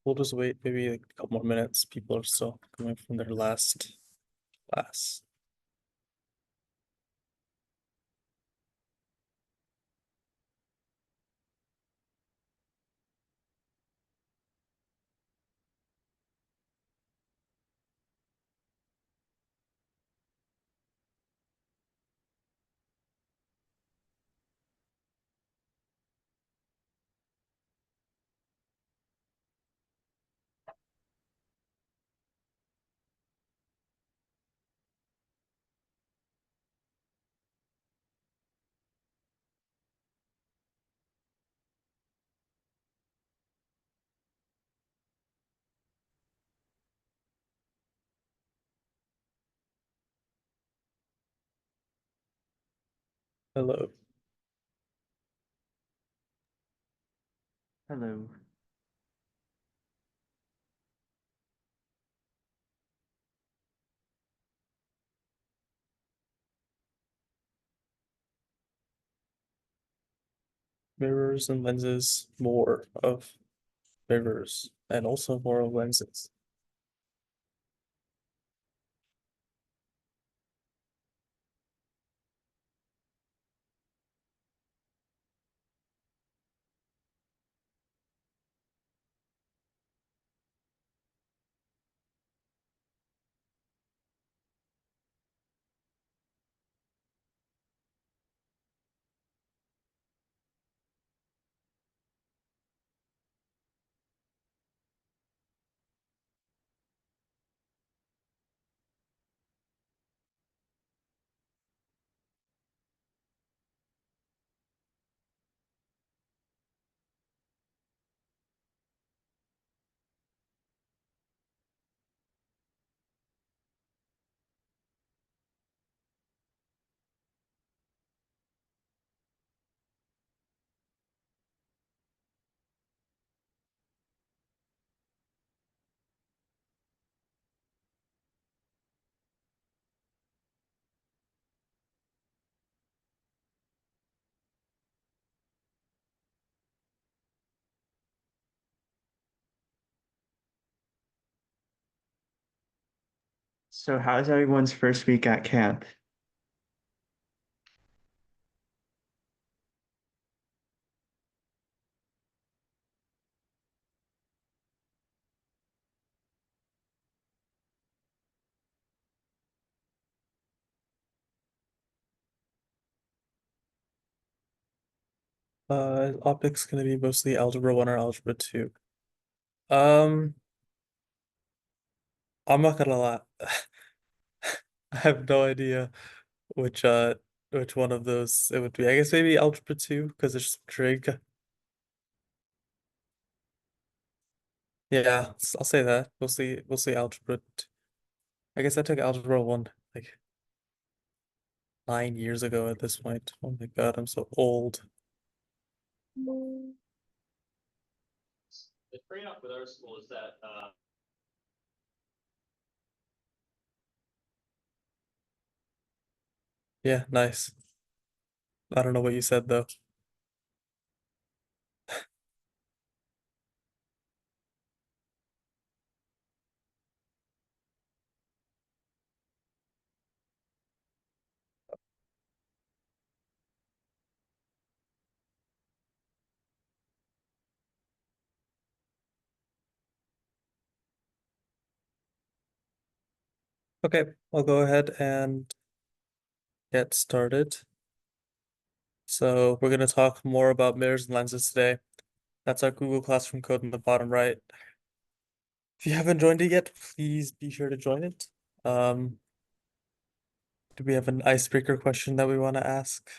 we'll just wait maybe like a couple more minutes. People are still coming from their last class. Hello. Hello. Mirrors and lenses, more of mirrors, and also more of lenses. So how's everyone's first week at camp? Optics gonna be mostly algebra 1 or algebra 2. Um, I'm not gonna lie. I have no idea which uh which one of those it would be. I guess maybe algebra 2 because there's some trig. Yeah, I'll say that. We'll see algebra. I guess I took algebra 1 like 9 years ago at this point. Oh my God, I'm so old. The trade-off with our school is that Yeah, nice. I don't know what you said though. Okay, I'll go ahead and get started. So we're gonna talk more about mirrors and lenses today. That's our Google Classroom code in the bottom right. If you haven't joined it yet, please be sure to join it. Um, do we have an icebreaker question that we want to ask?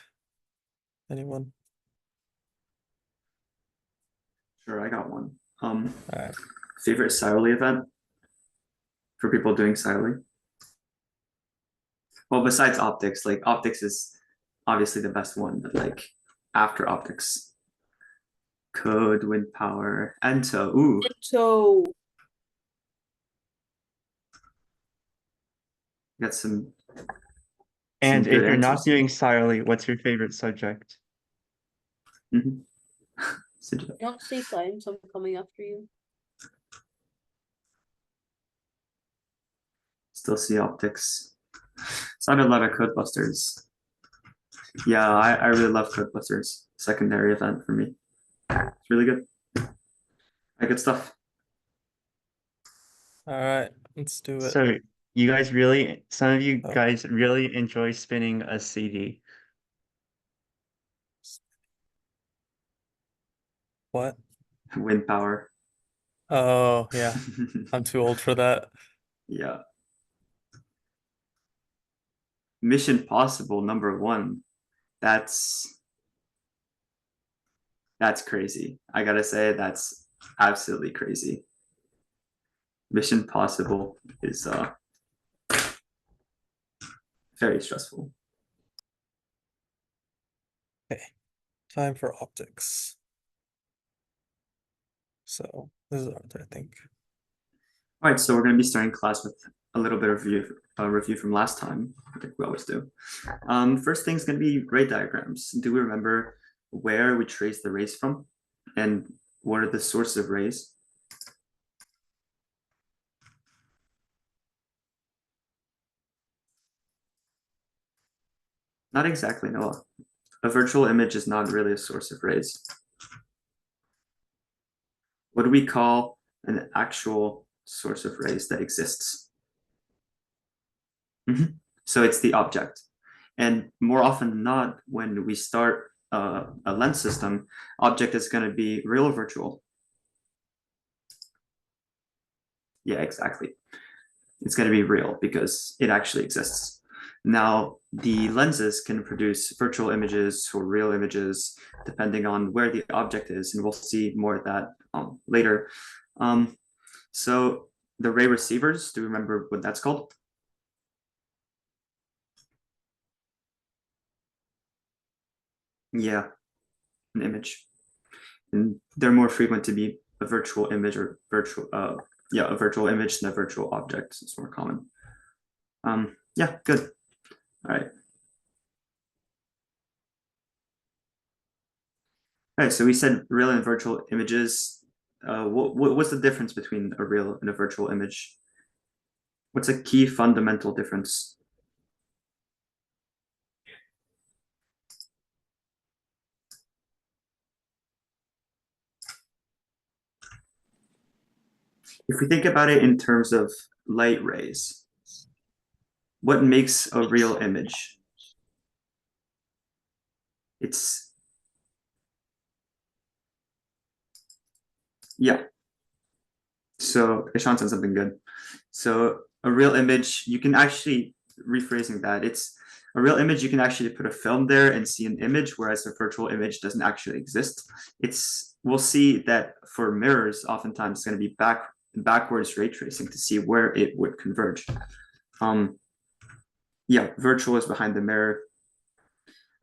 Anyone? Sure, I got one. All right. Favorite Siley event for people doing Siley? Well, besides optics, like optics is obviously the best one, but like after optics, code, wind power, Ento. Ooh, So got some And good if you're not answers. doing Siley, what's your favorite subject? Mhm. don't stay silent, so I'm coming after you. Still see optics. Started a lot of Codebusters. Yeah, I really love Codebusters. Secondary event for me. It's really good. Good stuff. All right, let's do it. So you guys really, some of you Oh. guys really enjoy spinning a CD. What? Wind power. Oh, yeah. I'm too old for that. Yeah. Mission Possible #1. That's crazy. I gotta say, that's absolutely crazy. Mission Possible is very stressful. Okay, time for optics. So this is ours, I think. All right, so we're going to be starting class with a little bit of review from last time, like we always do. First thing is going to be ray diagrams. Do we remember where we trace the rays from, and what are the sources of rays? Not exactly, Noah. A virtual image is not really a source of rays. What do we call an actual source of rays that exists? So it's the object. And more often than not, when we start a lens system, object is going to be real or virtual. Yeah, exactly. It's going to be real because it actually exists. Now, the lenses can produce virtual images or real images depending on where the object is, and we'll see more of that later. So the ray receivers, do you remember what that's called? Yeah, an image. And they're more frequent to be a virtual image or a virtual image than a virtual object. It's more common. Yeah, good. All right. All right, so we said real and virtual images. What's the difference between a real and a virtual image? What's a key fundamental difference? If we think about it in terms of light rays, what makes a real image? It's, yeah. So Ishan said something good. So a real image, you can actually, rephrasing that, it's a real image, you can actually put a film there and see an image, whereas a virtual image doesn't actually exist. We'll see that for mirrors, oftentimes it's going to be backwards ray tracing to see where it would converge. Yeah, virtual is behind the mirror.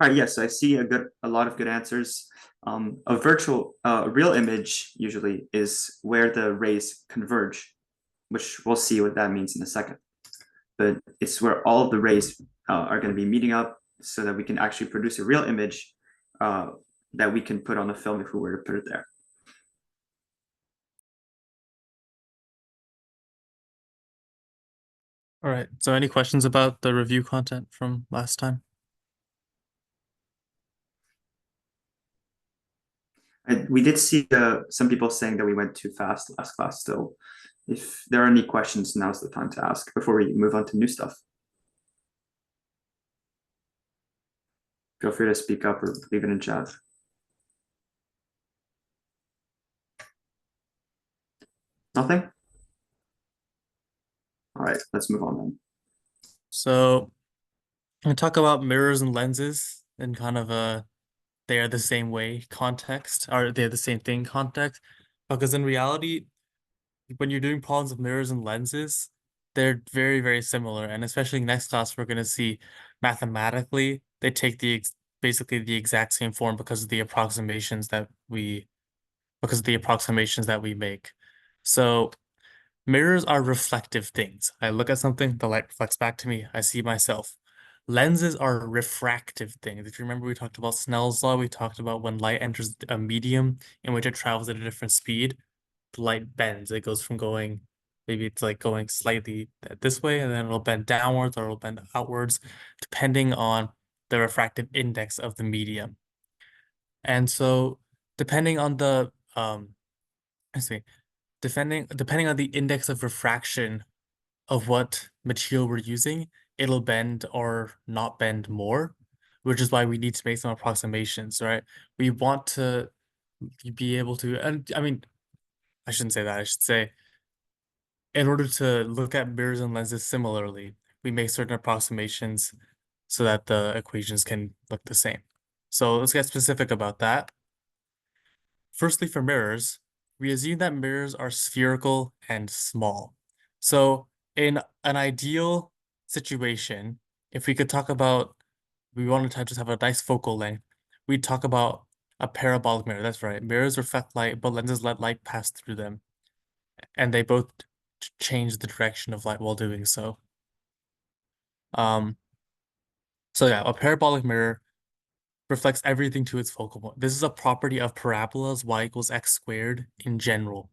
All right, yes, I see a lot of good answers. A real image usually is where the rays converge, which we'll see what that means in a second. But it's where all of the rays are going to be meeting up so that we can actually produce a real image that we can put on a film if we were to put it there. All right, so any questions about the review content from last time? We did see some people saying that we went too fast last class, so if there are any questions, now's the time to ask before we move on to new stuff. Feel free to speak up or leave it in chat. Nothing? All right, let's move on then. So I'm gonna talk about mirrors and lenses in kind of a they are the same way context, or they're the same thing context. Because in reality, when you're doing problems with mirrors and lenses, they're very, very similar. And especially next class, we're gonna see mathematically they take basically the exact same form because of the approximations that we make. So mirrors are reflective things. I look at something, the light reflects back to me, I see myself. Lenses are refractive things. If you remember, we talked about Snell's law, we talked about when light enters a medium in which it travels at a different speed, the light bends. It goes from going Maybe it's like going slightly this way, and then it'll bend downwards or it'll bend outwards, depending on the refractive index of the medium. And so depending on the let's see, depending on the index of refraction of what material we're using, it'll bend or not bend more, which is why we need to make some approximations, right? We want to be able to, and I mean, I shouldn't say that. I should say, in order to look at mirrors and lenses similarly, we make certain approximations so that the equations can look the same. So let's get specific about that. Firstly, for mirrors, we assume that mirrors are spherical and small. So in an ideal situation, if we could talk about, we wanted to just have a nice focal length, we'd talk about a parabolic mirror. That's right. Mirrors reflect light, but lenses let light pass through them. And they both change the direction of light while doing so. Um, so yeah, a parabolic mirror reflects everything to its focal point. This is a property of parabolas, y equals x squared in general.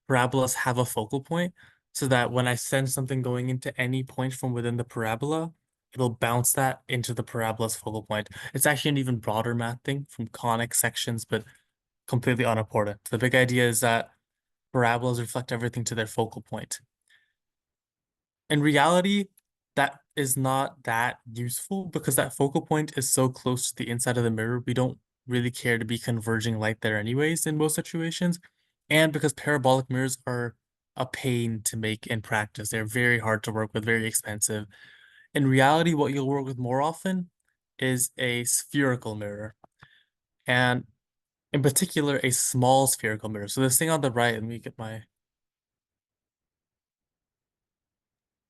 Parabolas have a focal point so that when I send something going into any point from within the parabola, it'll bounce that into the parabola's focal point. It's actually an even broader math thing from conic sections, but completely unimportant. The big idea is that parabolas reflect everything to their focal point. In reality, that is not that useful because that focal point is so close to the inside of the mirror, we don't really care to be converging light there anyways in most situations. And because parabolic mirrors are a pain to make in practice, they're very hard to work with, very expensive. In reality, what you'll work with more often is a spherical mirror. And in particular, a small spherical mirror. So this thing on the right, let me get my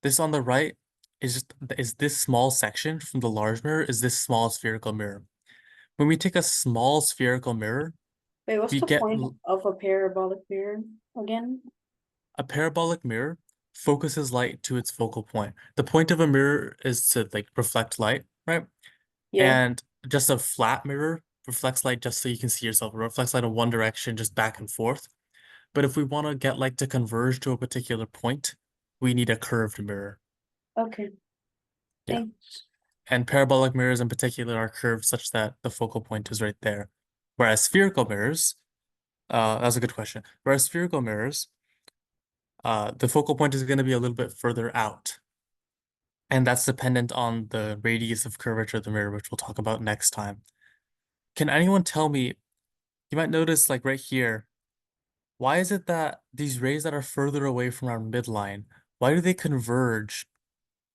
this on the right is this small section from the large mirror is this small spherical mirror. When we take a small spherical mirror, Wait, what's we the get point of a parabolic mirror again? a parabolic mirror focuses light to its focal point. The point of a mirror is to like reflect light, right? Yeah. And just a flat mirror reflects light just so you can see yourself. It reflects light in one direction, just back and forth. But if we want to get light to converge to a particular point, we need a curved mirror. Okay. Yeah. Thanks. And parabolic mirrors in particular are curved such that the focal point is right there. Whereas spherical mirrors, that's a good question. Whereas spherical mirrors, the focal point is going to be a little bit further out. And that's dependent on the radius of curvature of the mirror, which we'll talk about next time. Can anyone tell me, you might notice like right here, why is it that these rays that are further away from our midline, why do they converge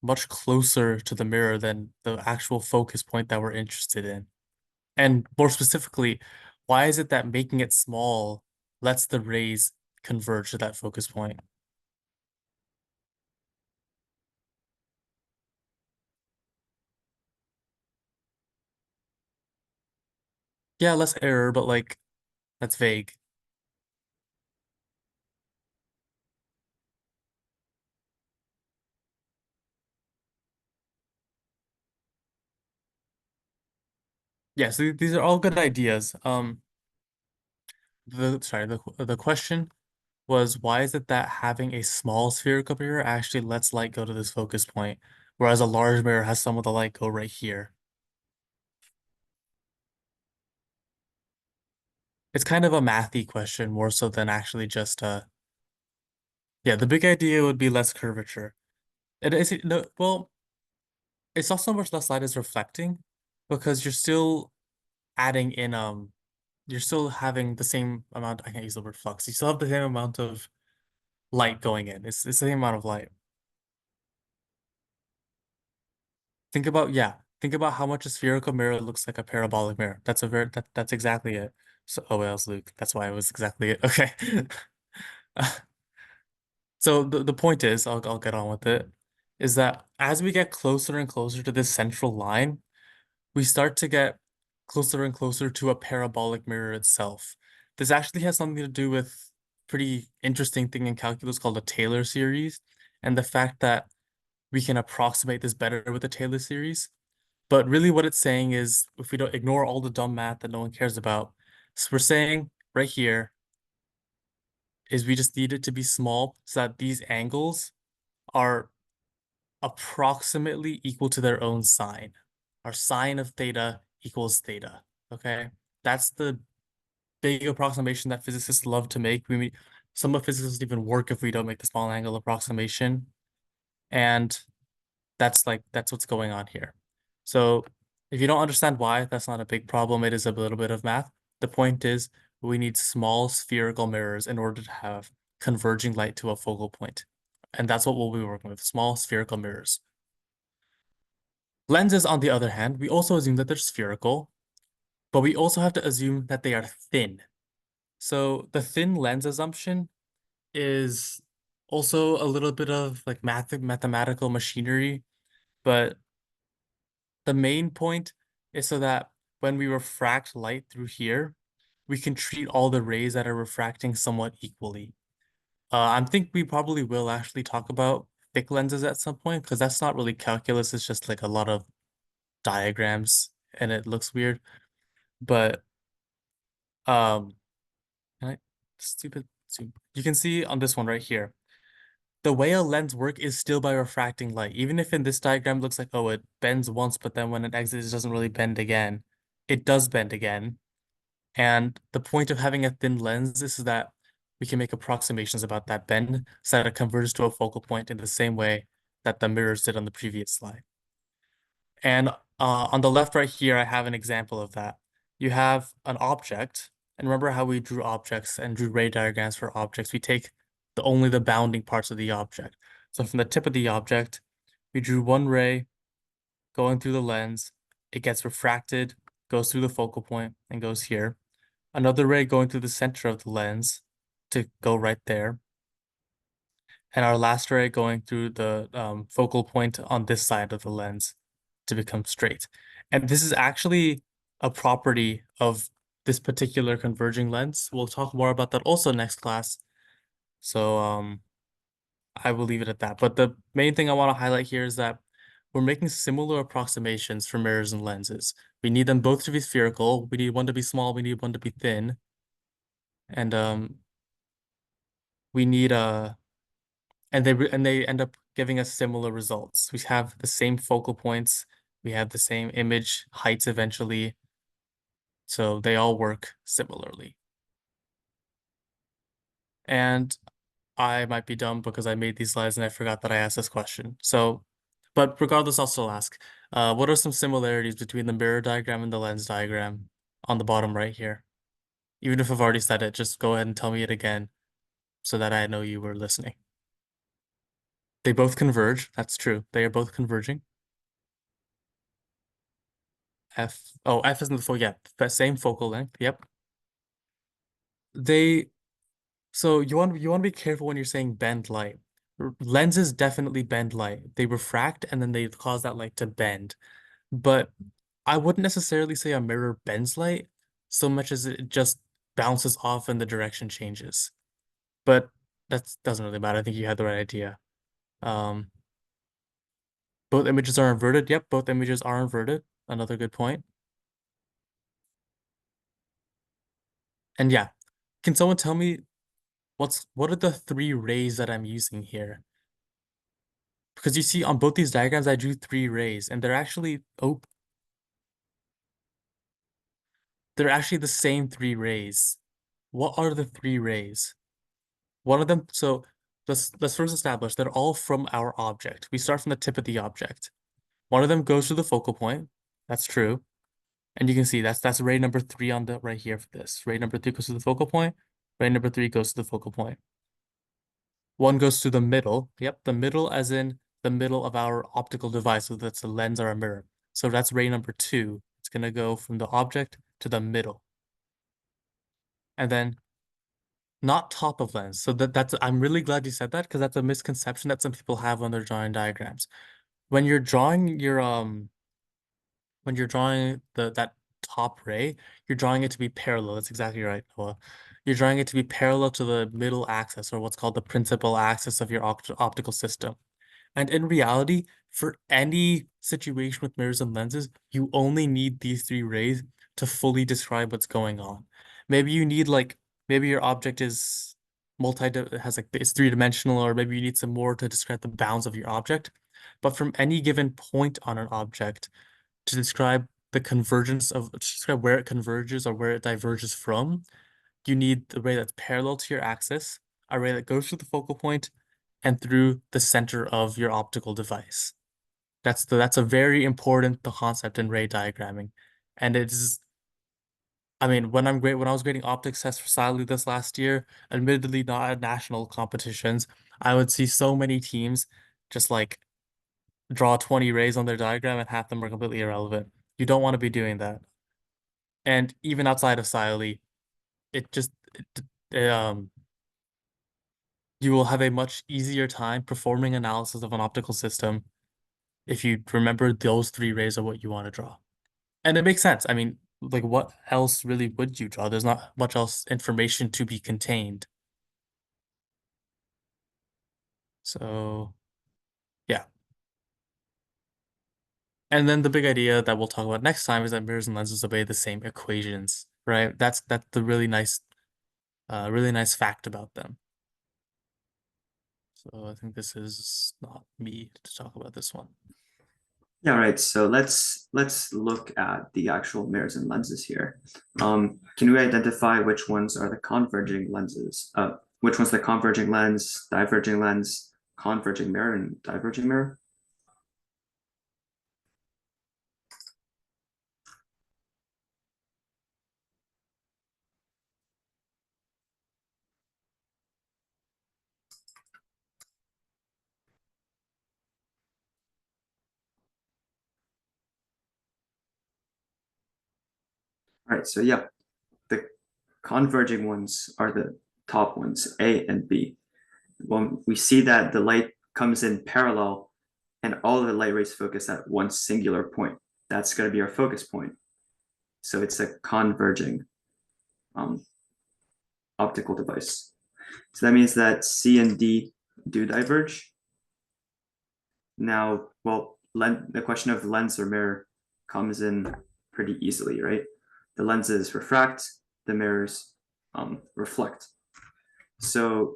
much closer to the mirror than the actual focus point that we're interested in? And more specifically, why is it that making it small lets the rays converge to that focus point? Yeah, less error, but like that's vague. Yeah, so these are all good ideas. The question was why is it that having a small spherical mirror actually lets light go to this focus point, whereas a large mirror has some of the light go right here? It's kind of a mathy question more so than actually just yeah, the big idea would be less curvature. It is no well, it's not so much less light as reflecting because you're still adding in you're still having the same amount, I can't use the word flux. You still have the same amount of light going in. It's the same amount of light. Think about how much a spherical mirror looks like a parabolic mirror. That's exactly it. So oh well, it's Luke. That's why it was exactly it. Okay. So the point is, I'll get on with it, is that as we get closer and closer to this central line, we start to get closer and closer to a parabolic mirror itself. This actually has something to do with pretty interesting thing in calculus called a Taylor series, and the fact that we can approximate this better with the Taylor series. But really what it's saying is if we don't ignore all the dumb math that no one cares about, so we're saying right here, is we just need it to be small so that these angles are approximately equal to their own sine. Our sine of theta equals theta. Okay, that's the big approximation that physicists love to make. Some of physics doesn't even work if we don't make the small angle approximation, and that's what's going on here. So if you don't understand why, that's not a big problem. It is a little bit of math. The point is we need small spherical mirrors in order to have converging light to a focal point. And that's what we'll be working with, small spherical mirrors. Lenses, on the other hand, we also assume that they're spherical, but we also have to assume that they are thin. So the thin lens assumption is also a little bit of like mathematical machinery, but the main point is so that when we refract light through here, we can treat all the rays that are refracting somewhat equally. I think we probably will actually talk about thick lenses at some point because that's not really calculus, it's just like a lot of diagrams and it looks weird. But um can I stupid zoom. You can see on this one right here. The way a lens works is still by refracting light. Even if in this diagram it looks like, oh, it bends once, but then when it exits, it doesn't really bend again. It does bend again. And the point of having a thin lens is that we can make approximations about that bend so that it converges to a focal point in the same way that the mirrors did on the previous slide. And on the left right here, I have an example of that. You have an object, and remember how we drew objects and drew ray diagrams for objects. We take only the bounding parts of the object. So from the tip of the object, we drew one ray going through the lens. It gets refracted, goes through the focal point, and goes here. Another ray going through the center of the lens to go right there. And our last ray going through the focal point on this side of the lens to become straight. And this is actually a property of this particular converging lens. We'll talk more about that also next class. So I will leave it at that. But the main thing I want to highlight here is that we're making similar approximations for mirrors and lenses. We need them both to be spherical. We need one to be small. We need one to be thin. And we need and they end up giving us similar results. We have the same focal points. We have the same image heights eventually. So they all work similarly. And I might be dumb because I made these slides and I forgot that I asked this question. So, but regardless, I'll still ask. What are some similarities between the mirror diagram and the lens diagram on the bottom right here? Even if I've already said it, just go ahead and tell me it again so that I know you were listening. They both converge. That's true. They are both converging. F is in the focal, yeah, the same focal length. Yep. So you want to be careful when you're saying bend light. Lenses definitely bend light. They refract and then they cause that light to bend. But I wouldn't necessarily say a mirror bends light so much as it just bounces off and the direction changes. But that doesn't really matter. I think you had the right idea. Um, both images are inverted. Yep, both images are inverted. Another good point. And yeah, can someone tell me what are the three rays that I'm using here? Because you see on both these diagrams, I drew three rays, and they're actually the same three rays. What are the three rays? One of them, so let's first establish they're all from our object. We start from the tip of the object. One of them goes to the focal point. That's true. And you can see that's ray number 3 on the right here for this. Ray number 3 goes to the focal point. Ray number 3 goes to the focal point. One goes to the middle. Yep, the middle as in the middle of our optical device. So that's a lens or a mirror. So that's ray number 2. It's going to go from the object to the middle. And then not top of lens. So I'm really glad you said that because that's a misconception that some people have when they're drawing diagrams. When you're drawing that top ray, you're drawing it to be parallel. That's exactly right, Noah. You're drawing it to be parallel to the middle axis, or what's called the principal axis of your optical system. And in reality, for any situation with mirrors and lenses, you only need these three rays to fully describe what's going on. Maybe you need maybe your object is it has like it's three-dimensional, or maybe you need some more to describe the bounds of your object. But from any given point on an object to describe the convergence to describe where it converges or where it diverges from, you need the ray that's parallel to your axis, a ray that goes through the focal point and through the center of your optical device. That's a very important concept in ray diagramming. And it's I mean, when I was grading optics tests for Sally this last year, admittedly not at national competitions, I would see so many teams just like draw 20 rays on their diagram and half them are completely irrelevant. You don't want to be doing that. And even outside of Sally, it just you will have a much easier time performing analysis of an optical system if you remember those three rays are what you want to draw. And it makes sense. I mean, like what else really would you draw? There's not much else information to be contained. So, yeah. And then the big idea that we'll talk about next time is that mirrors and lenses obey the same equations, right? That's the really nice fact about them. So I think this is not me to talk about this one. Yeah, right. So let's look at the actual mirrors and lenses here. Can we identify which ones are the converging lenses? Which one's the converging lens, diverging lens, converging mirror, and diverging mirror? All right, so yeah, the converging ones are the top ones, A and B. When we see that the light comes in parallel and all of the light rays focus at one singular point, that's going to be our focus point. So it's a converging optical device. So that means that C and D do diverge. Now, well, the question of lens or mirror comes in pretty easily, right? The lenses refract, the mirrors reflect. So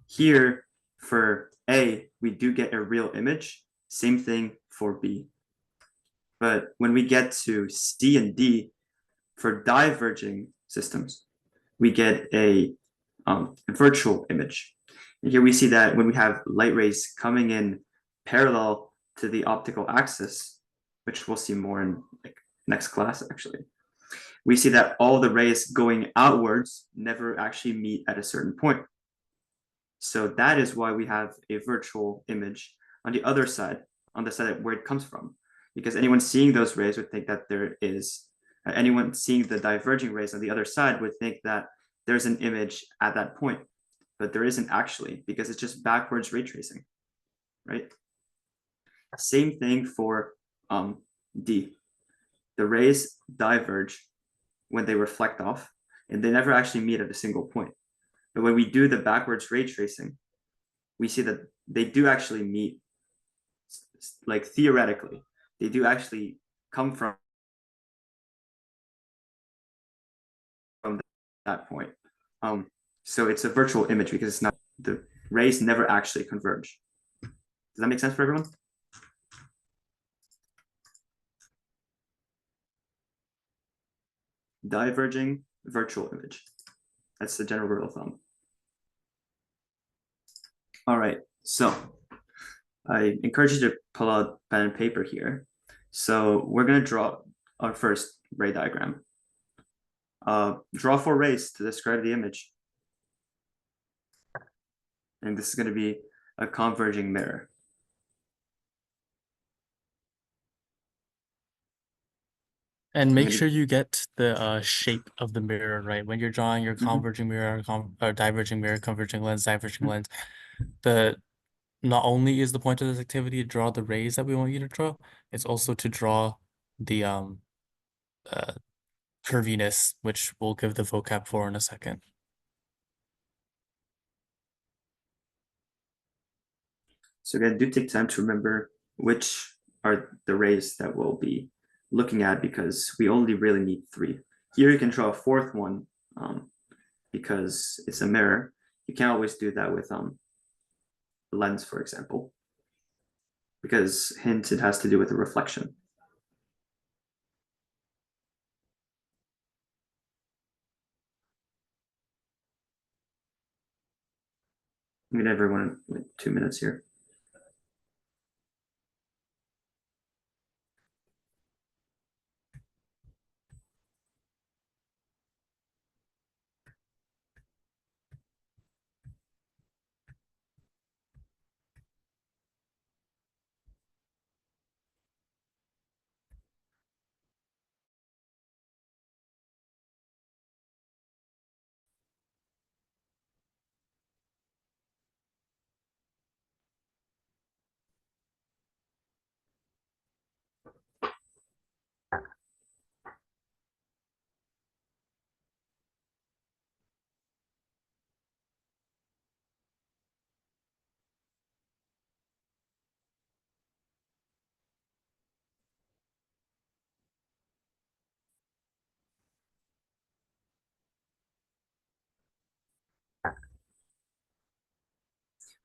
here for A, we do get a real image. Same thing for B. But when we get to C and D, for diverging systems, we get a virtual image. And here we see that when we have light rays coming in parallel to the optical axis, which we'll see more in like next class actually, we see that all the rays going outwards never actually meet at a certain point. So that is why we have a virtual image on the other side, on the side where it comes from, because anyone seeing those rays would think that there is, anyone seeing the diverging rays on the other side would think that there's an image at that point, but there isn't actually, because it's just backwards ray tracing, right? Same thing for D. The rays diverge when they reflect off, and they never actually meet at a single point. But when we do the backwards ray tracing, we see that they do actually meet, like theoretically, they do actually come from that point. So it's a virtual image because it's not, the rays never actually converge. Does that make sense for everyone? Diverging virtual image. That's the general rule of thumb. All right, so I encourage you to pull out pen and paper here. So we're going to draw our first ray diagram. Draw 4 rays to describe the image. And this is going to be a converging mirror. And make sure you get the shape of the mirror right when you're drawing your Mhm. converging mirror, or diverging mirror, converging lens, diverging lens. Not only is the point of this activity to draw the rays that we want you to draw, it's also to draw the curviness, which we'll give the vocab for in a second. So again, do take time to remember which are the rays that we'll be looking at, because we only really need 3. Here you can draw a 4th one because it's a mirror. You can't always do that with the lens, for example, because hint, it has to do with the reflection. I'm gonna give everyone like 2 minutes here.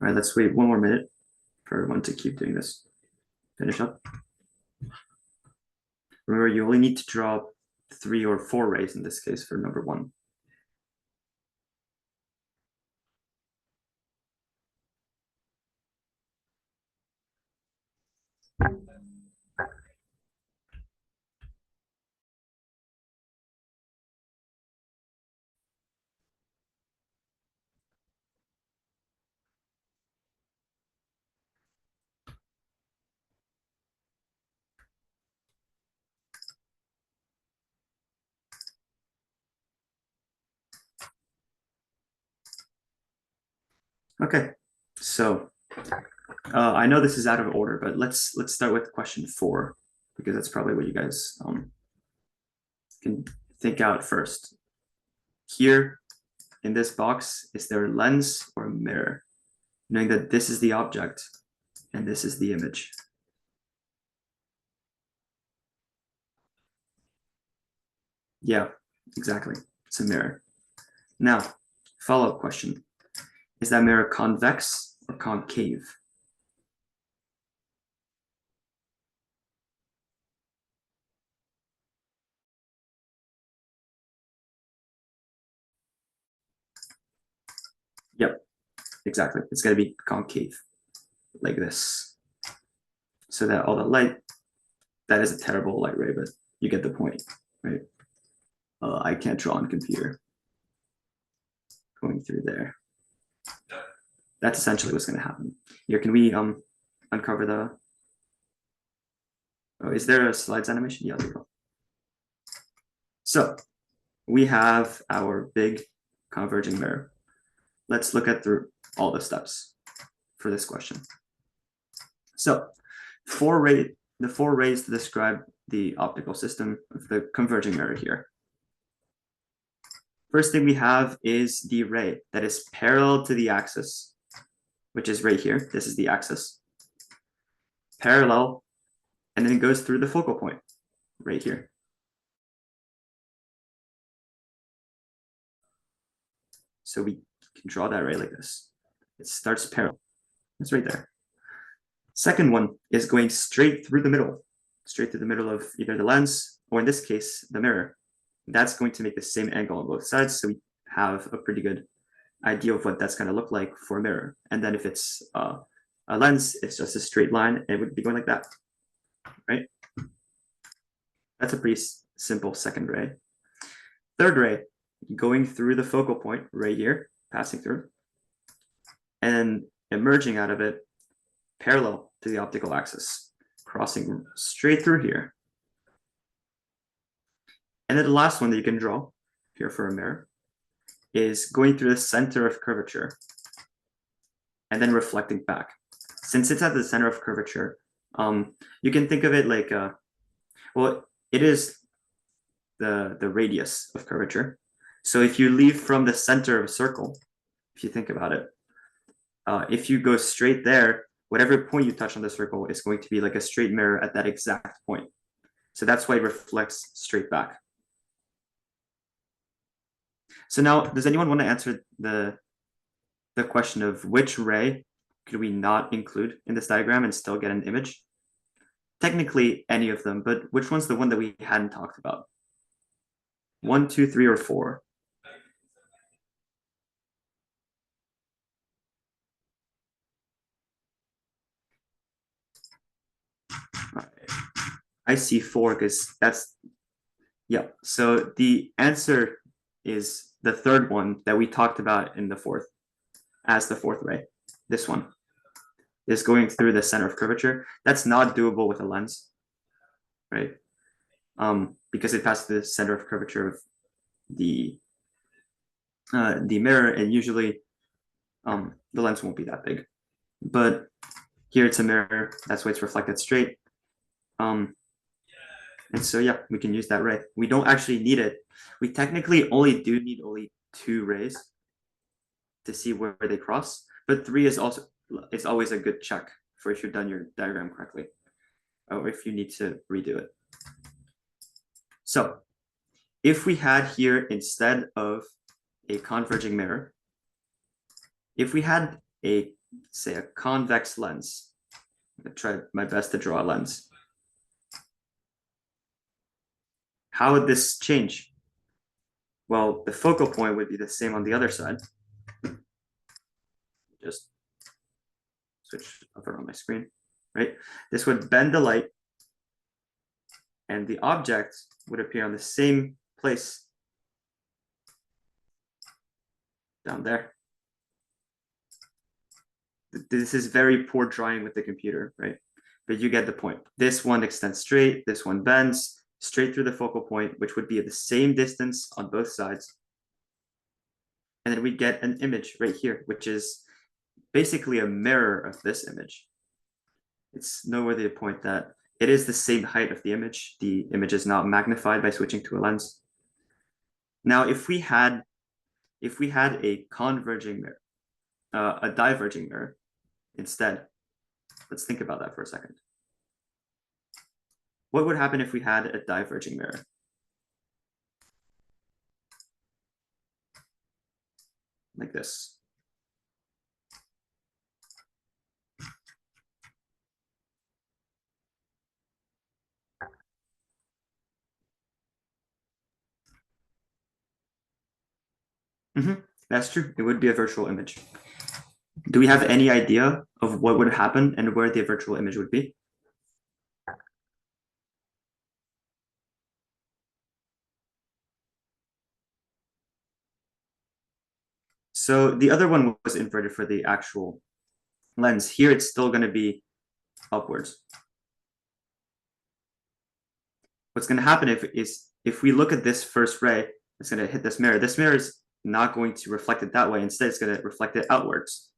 All right, let's wait 1 more minute for everyone to keep doing this. Finish up. Remember, you only need to draw 3 or 4 rays in this case for number 1. Okay, so I know this is out of order, but let's start with question 4, because that's probably what you guys can think out first. Here in this box, is there a lens or a mirror? Knowing that this is the object and this is the image. Yeah, exactly. It's a mirror. Now, follow-up question. Is that mirror convex or concave? Yep, exactly. It's going to be concave, like this. So that all the light, that is a terrible light ray, but you get the point, right? I can't draw on computer. Going through there. That's essentially what's going to happen. Here, can we uncover the... Oh, is there a slides animation? Yeah, there we go. So we have our big converging mirror. Let's look at through all the steps for this question. So the 4 rays to describe the optical system of the converging mirror here. First thing we have is the ray that is parallel to the axis, which is right here. This is the axis. Parallel, and then it goes through the focal point right here. So we can draw that ray like this. It starts parallel. It's right there. Second one is going straight through the middle of either the lens, or in this case, the mirror. That's going to make the same angle on both sides, so we have a pretty good idea of what that's going to look like for a mirror. And then if it's a lens, it's just a straight line. It would be going like that, right? That's a pretty simple second ray. Third ray, going through the focal point right here, passing through, and emerging out of it parallel to the optical axis, crossing straight through here. And then the last one that you can draw here for a mirror is going through the center of curvature and then reflecting back. Since it's at the center of curvature, you can think of it like, well, it is the radius of curvature. So if you leave from the center of a circle, if you think about it, if you go straight there, whatever point you touch on the circle is going to be like a straight mirror at that exact point. So that's why it reflects straight back. So now, does anyone want to answer the the question of which ray could we not include in this diagram and still get an image. Technically any of them, but which one's the one that we hadn't talked about? 1, 2, 3, or 4? Right. I see 4 because that's, yeah. So the answer is the third one that we talked about in the fourth, as the fourth ray. This one is going through the center of curvature. That's not doable with a lens, right? Because it passes the center of curvature of the mirror, and usually the lens won't be that big. But here it's a mirror, that's why it's reflected straight. And so yeah, we can use that ray. We don't actually need it. We technically only need 2 rays to see where they cross, but 3 is also, it's always a good check for if you've done your diagram correctly, or if you need to redo it. So if we had here, instead of a converging mirror, if we had a, say, a convex lens, I'm gonna try my best to draw a lens. How would this change? Well, the focal point would be the same on the other side. Just switch over on my screen, right? This would bend the light, and the object would appear on the same place down there. This is very poor drawing with the computer, right? But you get the point. This one extends straight, this one bends straight through the focal point, which would be at the same distance on both sides. And then we get an image right here, which is basically a mirror of this image. It's noteworthy to point that it is the same height of the image. The image is not magnified by switching to a lens. Now, if we had a converging mirror, a diverging mirror instead, let's think about that for a second. What would happen if we had a diverging mirror? Like this. That's true. It would be a virtual image. Do we have any idea of what would happen and where the virtual image would be? So the other one was inverted for the actual lens. Here it's still going to be upwards. What's going to happen if we look at this first ray, it's going to hit this mirror. This mirror is not going to reflect it that way. Instead, it's going to reflect it outwards.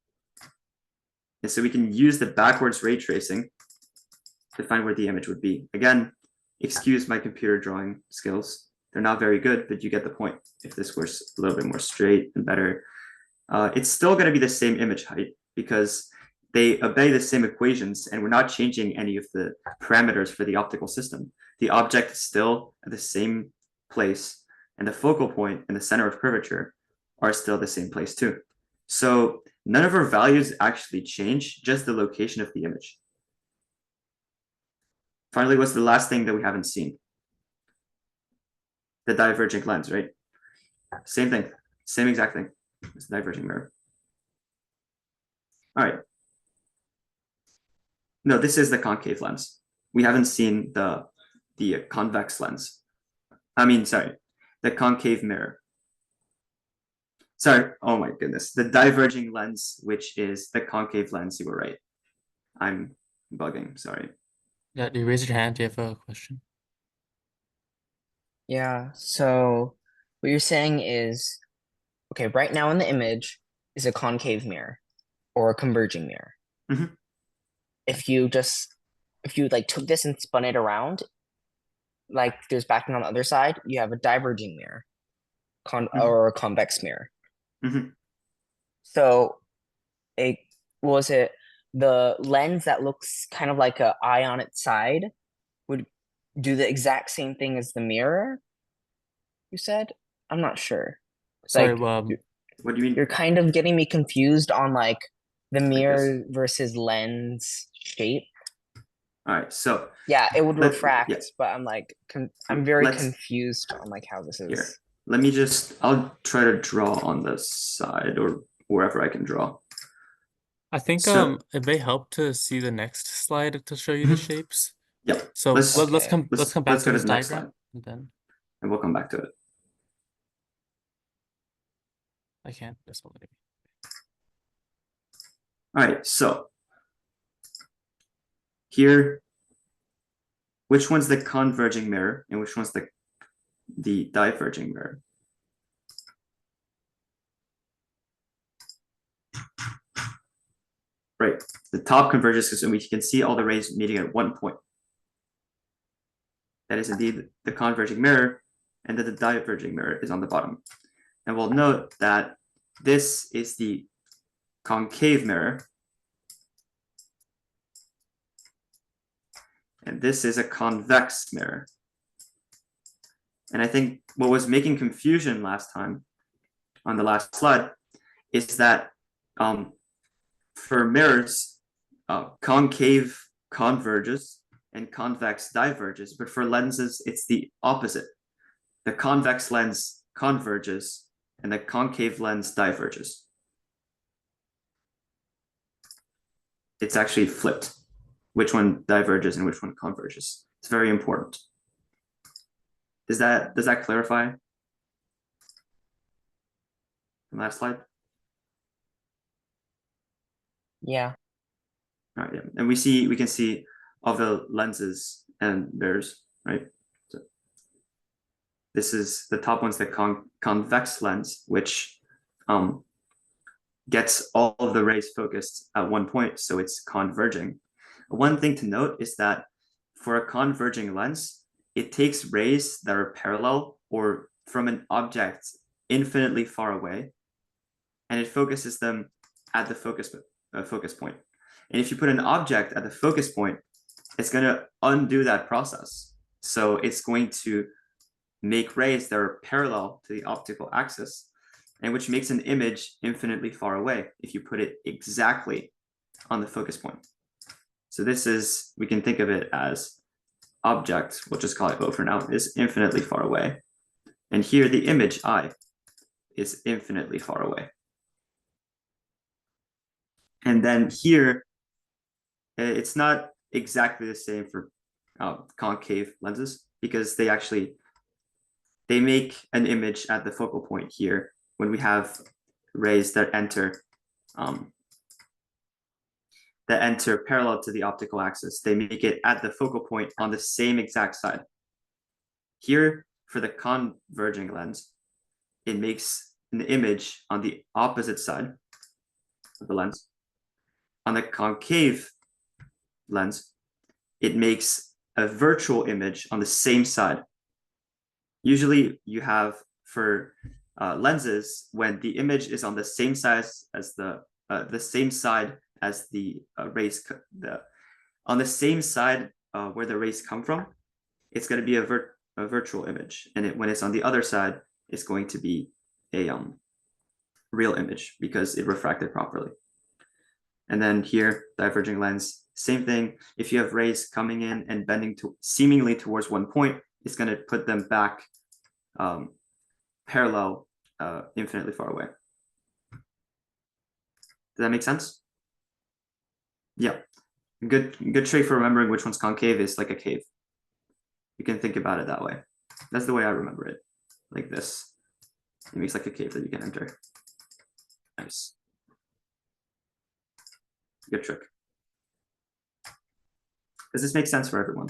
And so we can use the backwards ray tracing to find where the image would be. Again, excuse my computer drawing skills. They're not very good, but you get the point. If this was a little bit more straight and better, it's still going to be the same image height because they obey the same equations, and we're not changing any of the parameters for the optical system. The object is still at the same place, and the focal point and the center of curvature are still the same place too. So none of our values actually change, just the location of the image. Finally, what's the last thing that we haven't seen? The diverging lens, right? Same thing, same exact thing. It's a diverging mirror. All right. No, this is the concave lens. We haven't seen the convex lens. I mean, sorry, the concave mirror. Sorry, oh my goodness. The diverging lens, which is the concave lens, you were right. I'm bugging, sorry. Yeah, you raise your hand. Do you have a question? Yeah, so what you're saying is, okay, right now in the image is a concave mirror or a converging mirror. Mhm. If you like took this and spun it around, like there's backing on the other side, you have a diverging mirror, or a convex mirror. Mhm. So was it the lens that looks kind of like an eye on its side would do the exact same thing as the mirror? You said? I'm not sure. Sorry, Like, What do you mean? You're kind of getting me confused on like the this? mirror versus lens shape. All right, so Yeah, it would Let- refract, yeah. but I'm like I'm very Let's- confused on like how this is. Here. Let me I'll try to draw on the side or wherever I can draw. I think So- it may help to see the next slide to show you the Mhm. shapes. Yeah. So Let's- let's Okay. come let's back go to to this the next diagram slide. and then And we'll come back to it. I can't. This one. Maybe. All right, so here, which one's the converging mirror and which one's the diverging mirror? Right, the top converges because we can see all the rays meeting at one point. That is indeed the converging mirror, and then the diverging mirror is on the bottom. And we'll note that this is the concave mirror, and this is a convex mirror. And I think what was making confusion last time on the last slide is that for mirrors, concave converges and convex diverges, but for lenses, it's the opposite. The convex lens converges and the concave lens diverges. It's actually flipped, which one diverges and which one converges. It's very important. Does that clarify? The last slide. Yeah. All right, yeah. And we can see all the lenses and mirrors, right? So this is the top one's the convex lens, which gets all of the rays focused at one point, so it's converging. One thing to note is that for a converging lens, it takes rays that are parallel or from an object infinitely far away, and it focuses them at the focus point. And if you put an object at the focus point, it's going to undo that process. So it's going to make rays that are parallel to the optical axis, and which makes an image infinitely far away if you put it exactly on the focus point. So this is, we can think of it as object, we'll just call it O for now, is infinitely far away. And here the image I is infinitely far away. And then here, it's not exactly the same for concave lenses because they make an image at the focal point here when we have rays that enter parallel to the optical axis. They make it at the focal point on the same exact side. Here, for the converging lens, it makes an image on the opposite side of the lens. On the concave lens, it makes a virtual image on the same side. Usually you have for lenses, when the image is on the same size as the same side as the rays, on the same side where the rays come from, it's going to be a virtual image, and when it's on the other side, it's going to be a real image because it refracted properly. And then here, diverging lens, same thing. If you have rays coming in and bending seemingly towards one point, it's going to put them back parallel, infinitely far away. Does that make sense? Yeah. Good trick for remembering which one's concave is like a cave. You can think about it that way. That's the way I remember it. Like this. It makes like a cave that you can enter. Nice. Good trick. Does this make sense for everyone?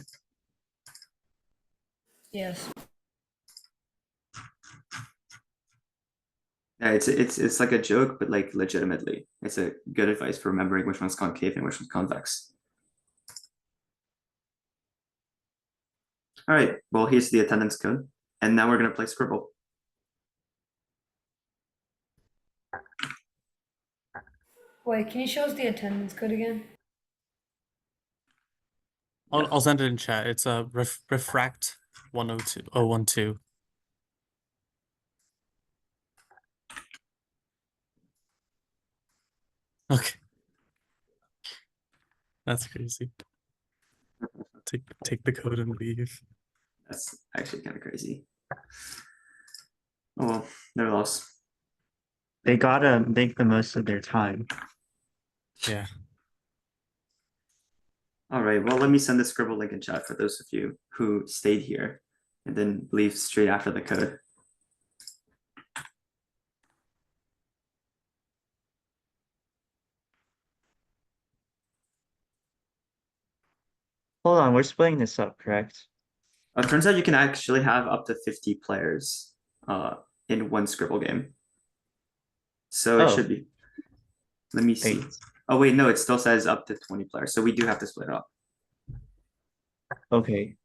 Yes. Yeah, it's like a joke, but like legitimately, it's a good advice for remembering which one's concave and which one's convex. All right, well, here's the attendance code, and now we're gonna play Scribble. Wait, can you show us the attendance code again? I'll send it in chat. It's a refract 102 012. Okay. That's crazy. Take the code and leave. That's actually kind of crazy. Oh well, their loss. They gotta make the most of their time. Yeah. All right, well, let me send the Scribble link in chat for those of you who stayed here and then leave straight after the code. Hold on, we're splitting this up, correct? Turns out you can actually have up to 50 players in one Scribble game. So it Oh. should be. Let me see. Wait. Oh wait, no, it still says up to 20 players. So we do have to split it up. Okay.